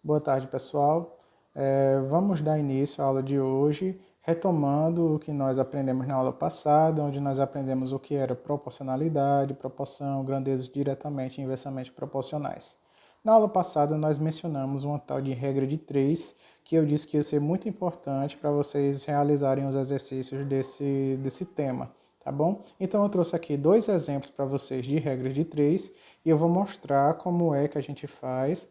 Boa tarde, pessoal. Vamos dar início à aula de hoje, retomando o que nós aprendemos na aula passada, onde nós aprendemos o que era proporcionalidade, proporção, grandezas diretamente e inversamente proporcionais. Na aula passada, nós mencionamos uma tal de regra de 3, que eu disse que ia ser muito importante para vocês realizarem os exercícios desse tema, tá bom? Então, eu trouxe aqui dois exemplos para vocês de regras de 3 e eu vou mostrar como é que a gente faz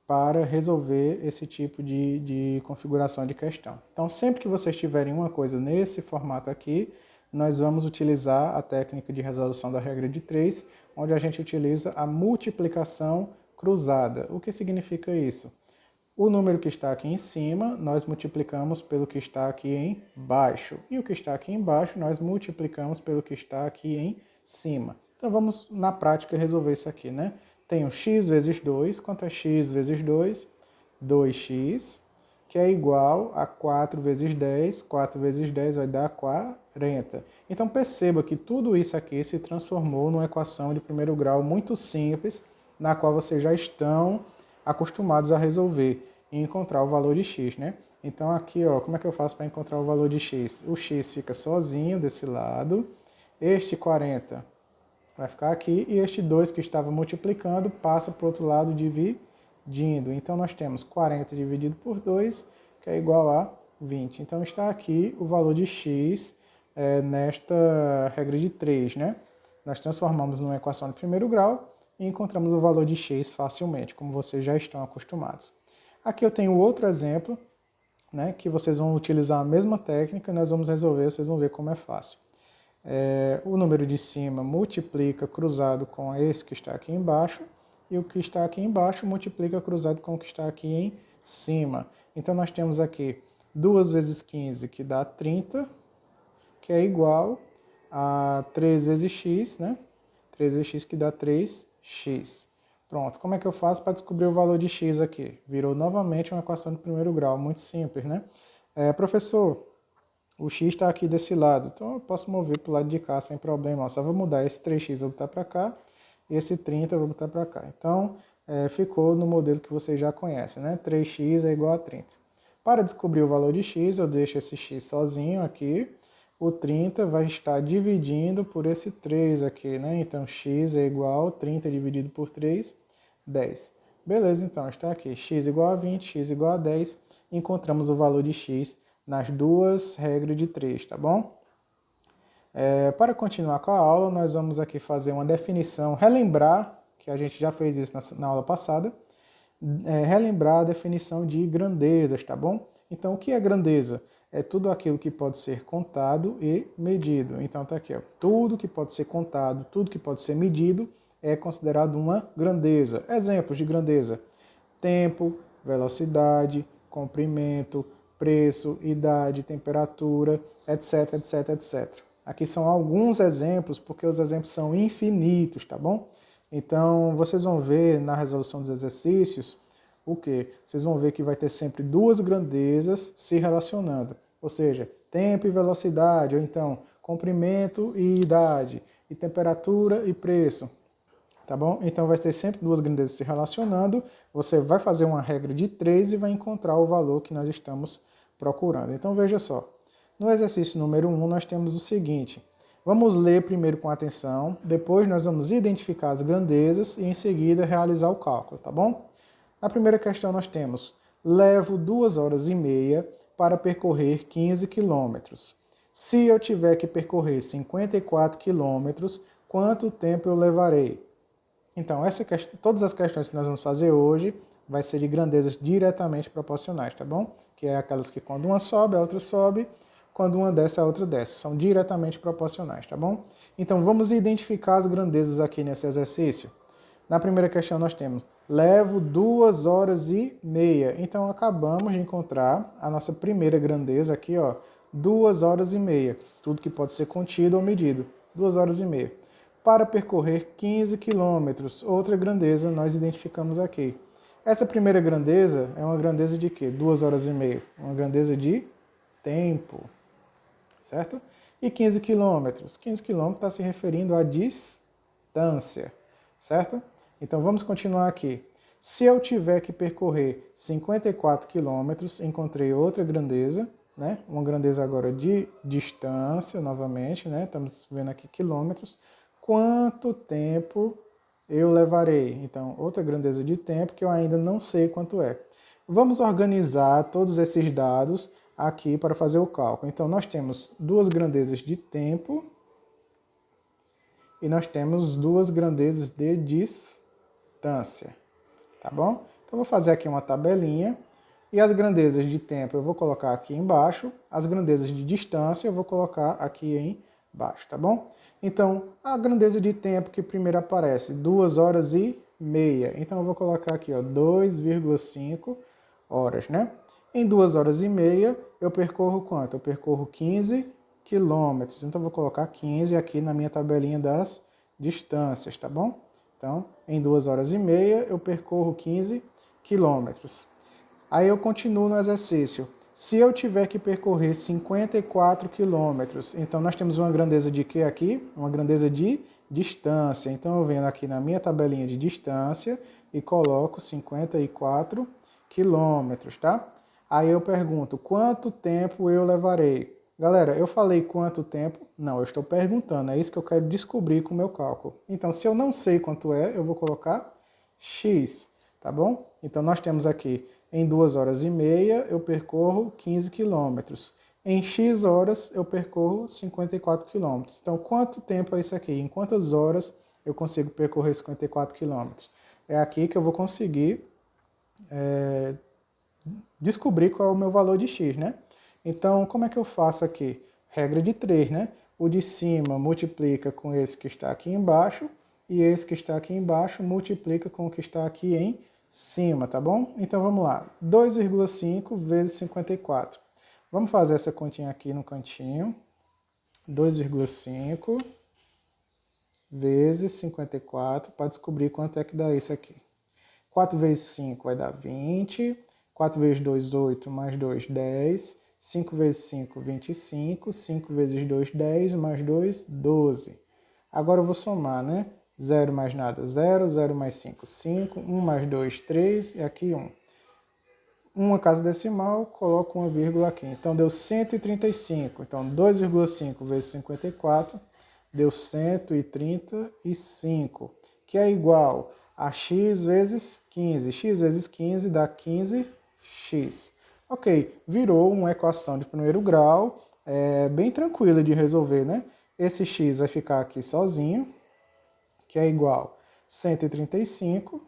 para resolver esse tipo de configuração de questão. Então, sempre que vocês tiverem uma coisa nesse formato aqui, nós vamos utilizar a técnica de resolução da regra de 3, onde a gente utiliza a multiplicação cruzada. O que significa isso? O número que está aqui em cima, nós multiplicamos pelo que está aqui embaixo. E o que está aqui embaixo, nós multiplicamos pelo que está aqui em cima. Então, vamos, na prática, resolver isso aqui, né? Tenho x vezes 2. Quanto é x vezes 2? 2x, que é igual a 4 vezes 10. 4 vezes 10 vai dar 40. Então, perceba que tudo isso aqui se transformou numa equação de primeiro grau muito simples, na qual vocês já estão acostumados a resolver e encontrar o valor de x, né? Então aqui, ó, como é que eu faço para encontrar o valor de x? O x fica sozinho desse lado, este 40 vai ficar aqui e este 2 que estava multiplicando passa para o outro lado dividindo. Então nós temos 40 dividido por 2, que é igual a 20. Então está aqui o valor de x nesta regra de 3, né? Nós transformamos numa equação de primeiro grau e encontramos o valor de x facilmente, como vocês já estão acostumados. Aqui eu tenho outro exemplo, né, que vocês vão utilizar a mesma técnica e nós vamos resolver, vocês vão ver como é fácil. O número de cima multiplica cruzado com esse que está aqui embaixo, e o que está aqui embaixo multiplica cruzado com o que está aqui em cima. Então nós temos aqui 2 vezes 15, que dá 30, que é igual a 3 vezes x, né? 3 vezes x que dá 3x. Pronto, como é que eu faço para descobrir o valor de x aqui? Virou novamente uma equação de primeiro grau, muito simples, né? Professor, o x está aqui desse lado, então eu posso mover para o lado de cá sem problema. Só vou mudar esse 3x, vou botar para cá, e esse 30 eu vou botar para cá. Então, ficou no modelo que vocês já conhecem, né? 3x é igual a 30. Para descobrir o valor de x, eu deixo esse x sozinho aqui. O 30 vai estar dividindo por esse 3 aqui, né? Então, x é igual a 30 dividido por 3, 10. Beleza, então, está aqui. X igual a 20, x igual a 10. Encontramos o valor de x nas duas regras de 3, tá bom? Para continuar com a aula, nós vamos aqui fazer uma definição, relembrar, que a gente já fez isso na aula passada, relembrar a definição de grandezas, tá bom? Então, o que é grandeza? É tudo aquilo que pode ser contado e medido. Então tá aqui, ó. Tudo que pode ser contado, tudo que pode ser medido é considerado uma grandeza. Exemplos de grandeza: tempo, velocidade, comprimento, preço, idade, temperatura, etc, etc, etc. Aqui são alguns exemplos, porque os exemplos são infinitos, tá bom? Então, vocês vão ver na resolução dos exercícios o quê? Vocês vão ver que vai ter sempre duas grandezas se relacionando. Ou seja, tempo e velocidade, ou então comprimento e idade, e temperatura e preço. Tá bom? Então vai ter sempre duas grandezas se relacionando. Você vai fazer uma regra de 3 e vai encontrar o valor que nós estamos procurando. Então veja só. No exercício número 1 nós temos o seguinte. Vamos ler primeiro com atenção, depois nós vamos identificar as grandezas e em seguida realizar o cálculo, tá bom? Na primeira questão nós temos: levo 2 horas e meia para percorrer 15 quilômetros. Se eu tiver que percorrer 54 quilômetros, quanto tempo eu levarei? Então, todas as questões que nós vamos fazer hoje vai ser de grandezas diretamente proporcionais, tá bom? Que é aquelas que quando uma sobe, a outra sobe, quando uma desce, a outra desce. São diretamente proporcionais, tá bom? Então, vamos identificar as grandezas aqui nesse exercício. Na primeira questão nós temos: levo 2 horas e meia. Então, acabamos de encontrar a nossa primeira grandeza aqui, ó, 2 horas e meia. Tudo que pode ser contido ou medido. 2 horas e meia. Para percorrer 15 quilômetros, outra grandeza nós identificamos aqui. Essa primeira grandeza é uma grandeza de quê? 2 horas e meia. Uma grandeza de tempo, certo? E 15 quilômetros? 15 quilômetros está se referindo à distância, certo? Então vamos continuar aqui. Se eu tiver que percorrer 54 quilômetros, encontrei outra grandeza, né? Uma grandeza agora de distância, novamente, né? Estamos vendo aqui quilômetros. Quanto tempo eu levarei? Então, outra grandeza de tempo que eu ainda não sei quanto é. Vamos organizar todos esses dados aqui para fazer o cálculo. Então, nós temos duas grandezas de tempo e nós temos duas grandezas de distância, tá bom? Então, vou fazer aqui uma tabelinha e as grandezas de tempo eu vou colocar aqui embaixo, as grandezas de distância eu vou colocar aqui embaixo, tá bom? Então, a grandeza de tempo que primeiro aparece, 2 horas e meia. Então, eu vou colocar aqui, ó, 2,5 horas, né? Em 2 horas e meia, eu percorro quanto? Eu percorro 15 quilômetros. Então, eu vou colocar 15 aqui na minha tabelinha das distâncias, tá bom? Então, em 2 horas e meia, eu percorro 15 quilômetros. Aí eu continuo no exercício. Se eu tiver que percorrer 54 quilômetros, então nós temos uma grandeza de quê aqui? Uma grandeza de distância. Então eu venho aqui na minha tabelinha de distância e coloco 54 quilômetros, tá? Aí eu pergunto, quanto tempo eu levarei? Galera, eu falei quanto tempo? Não, eu estou perguntando, é isso que eu quero descobrir com o meu cálculo. Então, se eu não sei quanto é, eu vou colocar X, tá bom? Então, nós temos aqui, em 2 horas e meia, eu percorro 15 quilômetros. Em X horas, eu percorro 54 quilômetros. Então, quanto tempo é isso aqui? Em quantas horas eu consigo percorrer 54 quilômetros? É aqui que eu vou conseguir descobrir qual é o meu valor de X, né? Então, como é que eu faço aqui? Regra de 3, né? O de cima multiplica com esse que está aqui embaixo e esse que está aqui embaixo multiplica com o que está aqui em cima, tá bom? Então, vamos lá. 2,5 vezes 54. Vamos fazer essa continha aqui no cantinho. 2,5 vezes 54 para descobrir quanto é que dá isso aqui. 4 vezes 5 vai dar 20. 4 vezes 2, 8, mais 2, 10. 5 vezes 5, 25. 5 vezes 2, 10, mais 2, 12. Agora eu vou somar, né? 0 mais nada, 0. 0 mais 5, 5. 1 mais 2, 3. E aqui 1. Uma casa decimal, coloco uma vírgula aqui. Então, deu 135. Então, 2,5 vezes 54 deu 135, que é igual a x vezes 15. X vezes 15 dá 15x. Ok, virou uma equação de primeiro grau, bem tranquila de resolver, né? Esse x vai ficar aqui sozinho, que é igual a 135.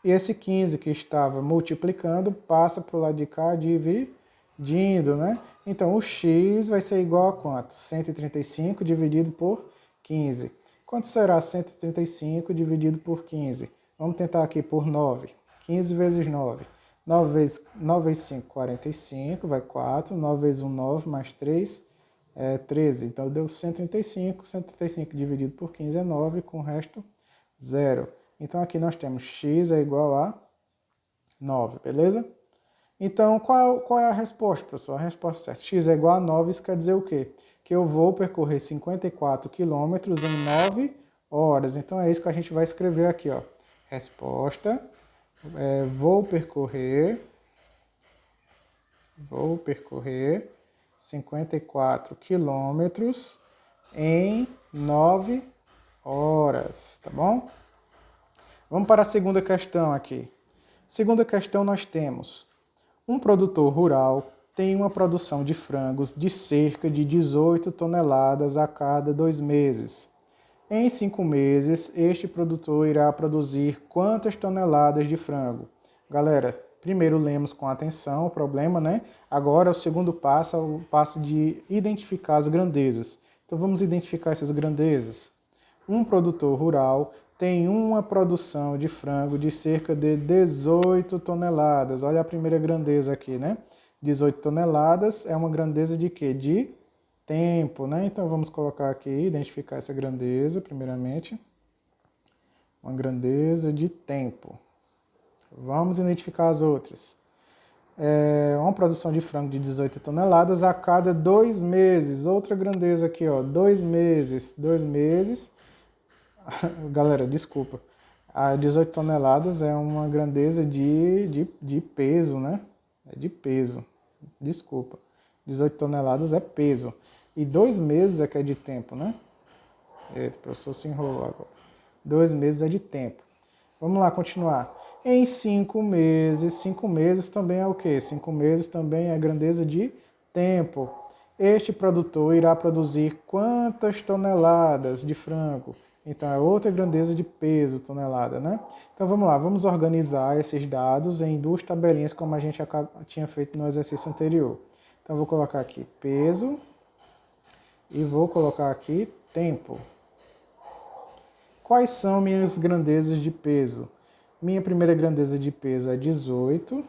E esse 15 que estava multiplicando passa para o lado de cá dividindo, né? Então, o x vai ser igual a quanto? 135 dividido por 15. Quanto será 135 dividido por 15? Vamos tentar aqui por 9. 15 vezes 9. 9 vezes 5, 45, vai 4. 9 vezes 1, 9, mais 3, 13. Então, deu 135. 135 dividido por 15 é 9, com o resto, 0. Então, aqui nós temos x é igual a 9, beleza? Então, qual é a resposta, professor? A resposta é x é igual a 9, isso quer dizer o quê? Que eu vou percorrer 54 quilômetros em 9 horas. Então, é isso que a gente vai escrever aqui, ó. Resposta, vou percorrer 54 quilômetros em 9 horas, tá bom? Vamos para a segunda questão aqui. Segunda questão nós temos: um produtor rural tem uma produção de frangos de cerca de 18 toneladas a cada 2 meses. Em 5 meses, este produtor irá produzir quantas toneladas de frango? Galera, primeiro lemos com atenção o problema, né? Agora o segundo passo é o passo de identificar as grandezas. Então vamos identificar essas grandezas. Um produtor rural tem uma produção de frango de cerca de 18 toneladas. Olha a primeira grandeza aqui, né? 18 toneladas é uma grandeza de quê? De tempo, né? Então vamos colocar aqui, identificar essa grandeza, primeiramente. Uma grandeza de tempo. Vamos identificar as outras. Uma produção de frango de 18 toneladas a cada 2 meses. Outra grandeza aqui, ó, 2 meses. 2 meses. Galera, desculpa. A 18 toneladas é uma grandeza de peso, né? É de peso. Desculpa. 18 toneladas é peso. E 2 meses é que é de tempo, né? Eita, o professor se enrolou agora. 2 meses é de tempo. Vamos lá, continuar. Em 5 meses também é o quê? 5 meses também é grandeza de tempo. Este produtor irá produzir quantas toneladas de frango? Então é outra grandeza de peso, tonelada, né? Então vamos lá, vamos organizar esses dados em duas tabelinhas como a gente tinha feito no exercício anterior. Então vou colocar aqui peso e vou colocar aqui tempo. Quais são minhas grandezas de peso? Minha primeira grandeza de peso é 18,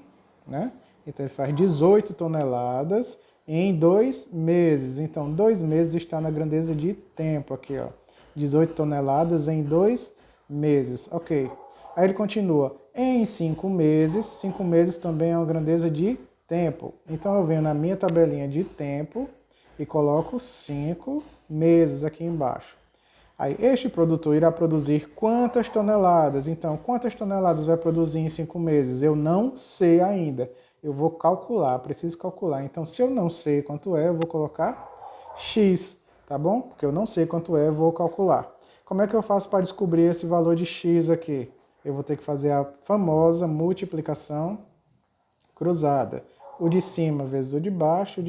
né? Então ele faz 18 toneladas em 2 meses. Então 2 meses está na grandeza de tempo aqui, ó. 18 toneladas em 2 meses, ok. Aí ele continua, em 5 meses também é uma grandeza de tempo. Então eu venho na minha tabelinha de tempo e coloco 5 meses aqui embaixo. Aí, este produtor irá produzir quantas toneladas? Então, quantas toneladas vai produzir em 5 meses? Eu não sei ainda. Eu vou calcular, preciso calcular. Então, se eu não sei quanto é, eu vou colocar X, tá bom? Porque eu não sei quanto é, eu vou calcular. Como é que eu faço para descobrir esse valor de X aqui? Eu vou ter que fazer a famosa multiplicação cruzada. O de cima vezes o de baixo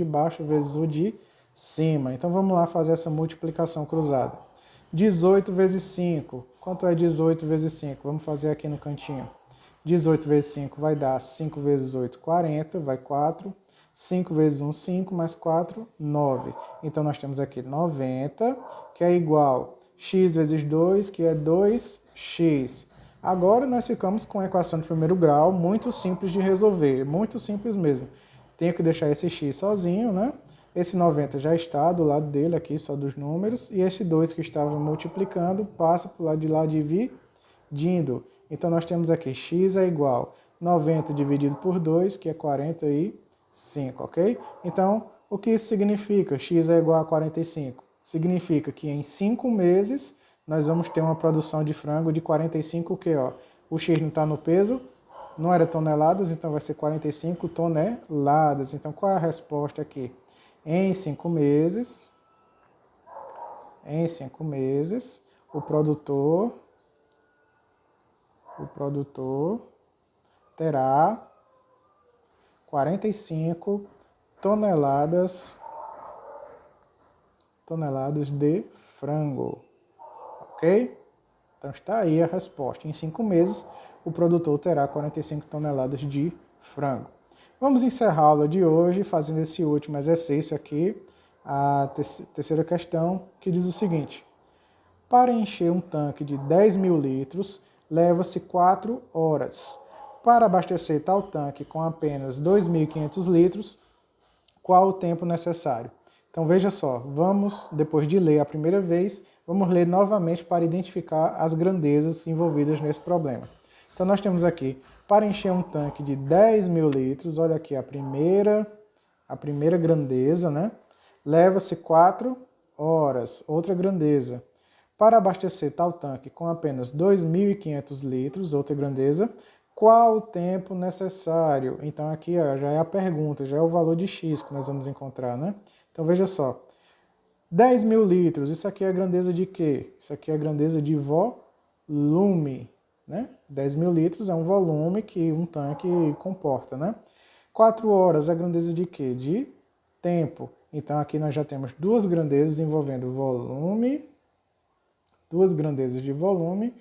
vezes o de cima. Então, vamos lá fazer essa multiplicação cruzada. 18 vezes 5. Quanto é 18 vezes 5? Vamos fazer aqui no cantinho. 18 vezes 5 vai dar 5 vezes 8, 40, vai 4. 5 vezes 1, 5, mais 4, 9. Então, nós temos aqui 90, que é igual x vezes 2, que é 2x. Agora, nós ficamos com a equação de primeiro grau, muito simples de resolver, muito simples mesmo. Tenho que deixar esse x sozinho, né? Esse 90 já está do lado dele aqui, só dos números. E esse 2 que estava multiplicando passa para o lado de lá dividindo. Então, nós temos aqui x é igual 90 dividido por 2, que é 45, ok? Então, o que isso significa? X é igual a 45. Significa que em 5 meses nós vamos ter uma produção de frango de 45, o que? Ó, o x não está no peso, não era toneladas, então vai ser 45 toneladas. Então, qual é a resposta aqui? Em 5 meses, o produtor terá 45 toneladas de frango, ok? Então está aí a resposta. Em 5 meses, o produtor terá 45 toneladas de frango. Vamos encerrar a aula de hoje fazendo esse último exercício aqui, a terceira questão, que diz o seguinte. Para encher um tanque de 10.000 litros, leva-se 4 horas. Para abastecer tal tanque com apenas 2.500 litros, qual o tempo necessário? Então veja só, vamos, depois de ler a primeira vez, vamos ler novamente para identificar as grandezas envolvidas nesse problema. Então nós temos aqui, para encher um tanque de 10.000 litros, olha aqui a primeira grandeza, né? Leva-se 4 horas, outra grandeza. Para abastecer tal tanque com apenas 2.500 litros, outra grandeza, qual o tempo necessário? Então aqui ó, já é a pergunta, já é o valor de x que nós vamos encontrar, né? Então veja só, 10.000 litros, isso aqui é a grandeza de quê? Isso aqui é a grandeza de volume, né? 10.000 litros é um volume que um tanque comporta, né? 4 horas é a grandeza de quê? De tempo. Então aqui nós já temos duas grandezas envolvendo volume, duas grandezas de volume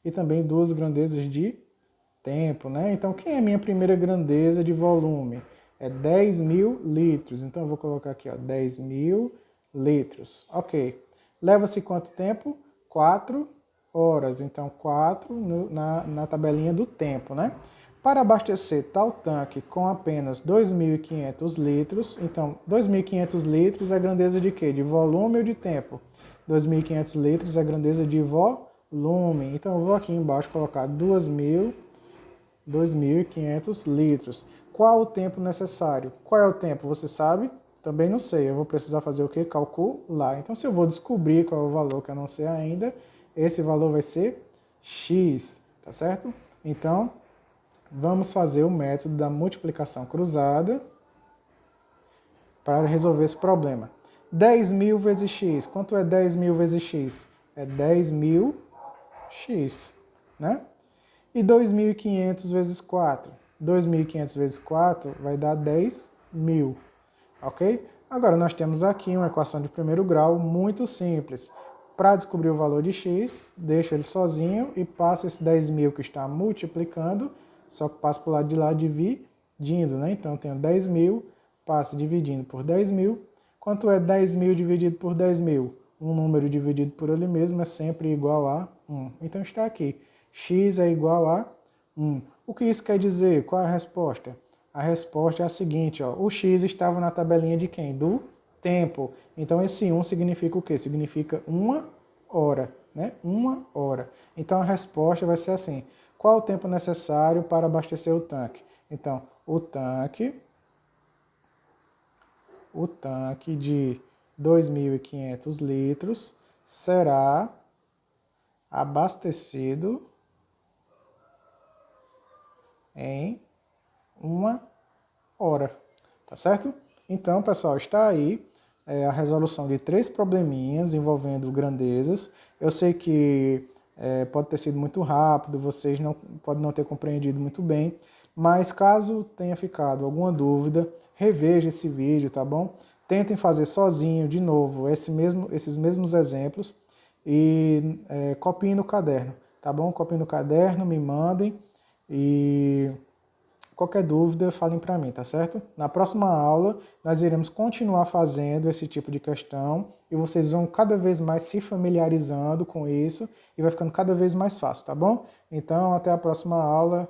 e também duas grandezas de tempo, né? Então quem é a minha primeira grandeza de volume? É 10.000 litros. Então eu vou colocar aqui, ó, 10.000 litros. Ok. Leva-se quanto tempo? 4 horas. Então 4 na tabelinha do tempo, né? Para abastecer tal tanque com apenas 2.500 litros, então 2.500 litros é a grandeza de quê? De volume ou de tempo? 2.500 litros é a grandeza de volume. Então eu vou aqui embaixo colocar 2.500 litros. Qual o tempo necessário? Qual é o tempo? Você sabe? Também não sei. Eu vou precisar fazer o quê? Calcular. Então, se eu vou descobrir qual é o valor que eu não sei ainda, esse valor vai ser X. tá certo? Então, vamos fazer o método da multiplicação cruzada para resolver esse problema. 10.000 vezes x. Quanto é 10.000 vezes x? É 10.000 x, né? E 2.500 vezes 4. 2.500 vezes 4 vai dar 10.000, ok? Agora, nós temos aqui uma equação de primeiro grau muito simples. Para descobrir o valor de x, deixa ele sozinho e passa esse 10.000 que está multiplicando, só que passa para o lado de lá dividindo, né? Então, eu tenho 10.000, passa dividindo por 10.000. Quanto é 10.000 dividido por 10.000? Um número dividido por ele mesmo é sempre igual a 1. Então, está aqui. X é igual a 1. O que isso quer dizer? Qual é a resposta? A resposta é a seguinte, ó, o x estava na tabelinha de quem? Do tempo. Então, esse 1 significa o quê? Significa 1 hora, né? 1 hora. Então, a resposta vai ser assim, qual o tempo necessário para abastecer o tanque? Então, o tanque de 2.500 litros será abastecido em 1 hora, tá certo? Então, pessoal, está aí a resolução de 3 probleminhas envolvendo grandezas. Eu sei que pode ter sido muito rápido, vocês podem não ter compreendido muito bem, mas caso tenha ficado alguma dúvida, reveja esse vídeo, tá bom? Tentem fazer sozinho, de novo, esses mesmos exemplos e copiem no caderno, tá bom? Copiem no caderno, me mandem e qualquer dúvida, falem para mim, tá certo? Na próxima aula, nós iremos continuar fazendo esse tipo de questão e vocês vão cada vez mais se familiarizando com isso e vai ficando cada vez mais fácil, tá bom? Então, até a próxima aula.